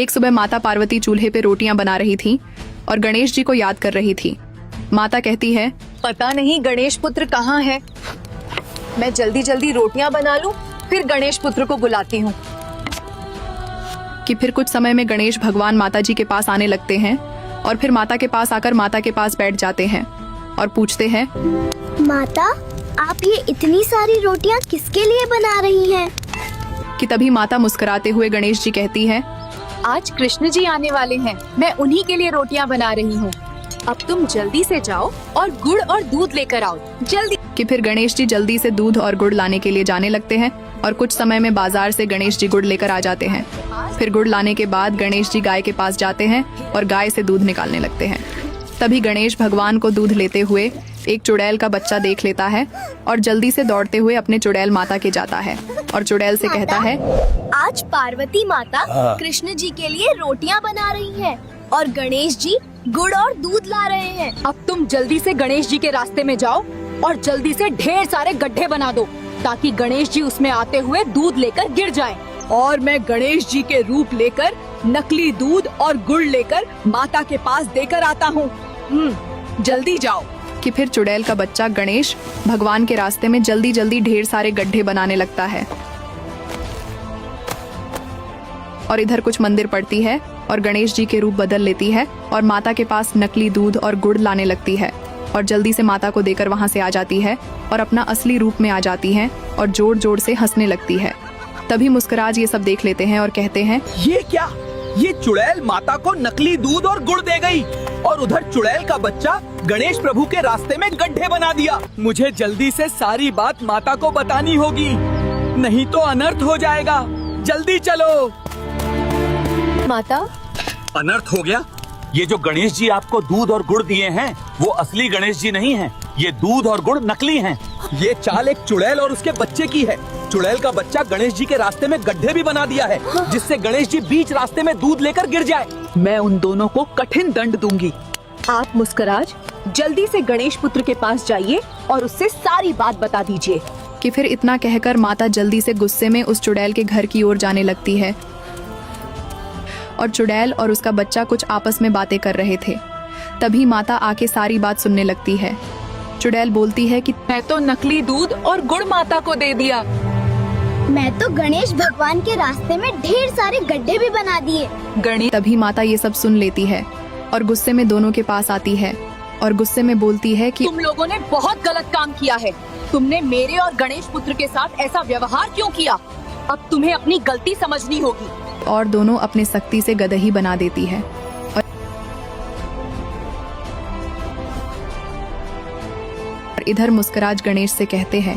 एक सुबह माता पार्वती चूल्हे पे रोटियां बना रही थी और गणेश जी को याद कर रही थी। माता कहती है, पता नहीं गणेश पुत्र कहाँ है। मैं जल्दी जल्दी रोटियां बना लूं, फिर गणेश पुत्र को बुलाती हूँ। कि फिर कुछ समय में गणेश भगवान माता जी के पास आने लगते हैं और फिर माता के पास आकर माता के पास बैठ जाते हैं और पूछते हैं, माता, आप ये इतनी सारी रोटियां किसके लिए बना रही हैं? कि तभी माता मुस्कुराते हुए गणेश जी कहती है, आज कृष्ण जी आने वाले हैं, मैं उन्हीं के लिए रोटियां बना रही हूँ। अब तुम जल्दी से जाओ और गुड़ और दूध लेकर आओ, जल्दी। कि फिर गणेश जी जल्दी से दूध और गुड़ लाने के लिए जाने लगते हैं और कुछ समय में बाजार से गणेश जी गुड़ लेकर आ जाते हैं। फिर गुड़ लाने के बाद गणेश जी गाय के पास जाते हैं और गाय से दूध निकालने लगते हैं। तभी गणेश भगवान को दूध लेते हुए एक चुड़ैल का बच्चा देख लेता है और जल्दी से दौड़ते हुए अपने चुड़ैल माता के जाता है और चुड़ैल से कहता है, आज पार्वती माता कृष्ण जी के लिए रोटियां बना रही हैं और गणेश जी गुड़ और दूध ला रहे हैं। अब तुम जल्दी से गणेश जी के रास्ते में जाओ और जल्दी से ढेर सारे गड्ढे बना दो ताकि गणेश जी उसमें आते हुए दूध लेकर गिर जाएं। और मैं गणेश जी के रूप लेकर नकली दूध और गुड़ लेकर माता के पास देकर आता हूँ। जल्दी जाओ। कि फिर चुड़ैल का बच्चा गणेश भगवान के रास्ते में जल्दी जल्दी ढेर सारे गड्ढे बनाने लगता है और इधर कुछ मंदिर पड़ती है और गणेश जी के रूप बदल लेती है और माता के पास नकली दूध और गुड़ लाने लगती है और जल्दी से माता को देकर वहाँ से आ जाती है और अपना असली रूप में आ जाती है और जोर जोर से हंसने लगती है। तभी मुस्कुराज ये सब देख लेते हैं और कहते हैं, ये क्या? ये चुड़ैल माता को नकली दूध और गुड़ दे गई और उधर चुड़ैल का बच्चा गणेश प्रभु के रास्ते में गड्ढे बना दिया। मुझे जल्दी से सारी बात माता को बतानी होगी, नहीं तो अनर्थ हो जाएगा। जल्दी चलो। माता, अनर्थ हो गया? ये जो गणेश जी आपको दूध और गुड़ दिए हैं वो असली गणेश जी नहीं हैं। ये दूध और गुड़ नकली हैं। ये चाल एक चुड़ैल और उसके बच्चे की है। चुड़ैल का बच्चा गणेश जी के रास्ते में गड्ढे भी बना दिया है जिससे गणेश जी बीच रास्ते में दूध लेकर गिर जाए। मैं उन दोनों को कठिन दंड दूंगी। आप मुस्कुराज जल्दी से गणेश पुत्र के पास जाइए और उससे सारी बात बता दीजिए। कि फिर इतना कहकर माता जल्दी से गुस्से में उस चुड़ैल के घर की ओर जाने लगती है और चुड़ैल और उसका बच्चा कुछ आपस में बातें कर रहे थे। तभी माता आके सारी बात सुनने लगती है। चुड़ैल बोलती है कि मैं तो नकली दूध और गुड़ माता को दे दिया। मैं तो गणेश भगवान के रास्ते में ढेर सारे गड्ढे भी बना दिए। तभी माता ये सब सुन लेती है और गुस्से में दोनों के पास आती है और गुस्से में बोलती है कि तुम लोगों ने बहुत गलत काम किया है। तुमने मेरे और गणेश पुत्र के साथ ऐसा व्यवहार क्यों किया? अब तुम्हें अपनी गलती समझनी होगी। और दोनों अपने सख्ती से गदही बना देती है। और इधर मुस्कुराज गणेश से कहते हैं,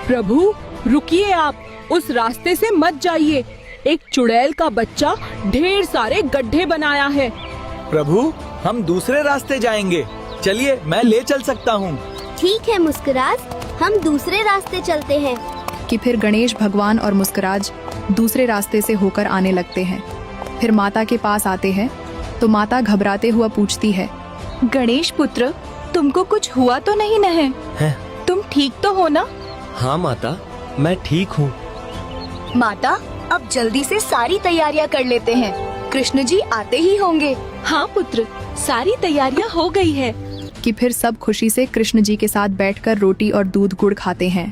प्रभु रुकिए, आप उस रास्ते से मत जाइए। एक चुड़ैल का बच्चा ढेर सारे गड्ढे बनाया है। प्रभु, हम दूसरे रास्ते जाएंगे। चलिए, मैं ले चल सकता हूँ। ठीक है मुस्कुराज, हम दूसरे रास्ते चलते हैं। कि फिर गणेश भगवान और मुस्कुराज दूसरे रास्ते से होकर आने लगते हैं। फिर माता के पास आते हैं तो माता घबराते हुआ पूछती है, गणेश पुत्र, तुमको कुछ हुआ तो नहीं न है? तुम ठीक तो हो ना? हाँ माता, मैं ठीक हूँ। माता, अब जल्दी से सारी तैयारियां कर लेते हैं। कृष्ण जी आते ही होंगे। हाँ पुत्र, सारी तैयारियां हो गई है। कि फिर सब खुशी से कृष्ण जी के साथ बैठकर रोटी और दूध गुड़ खाते हैं।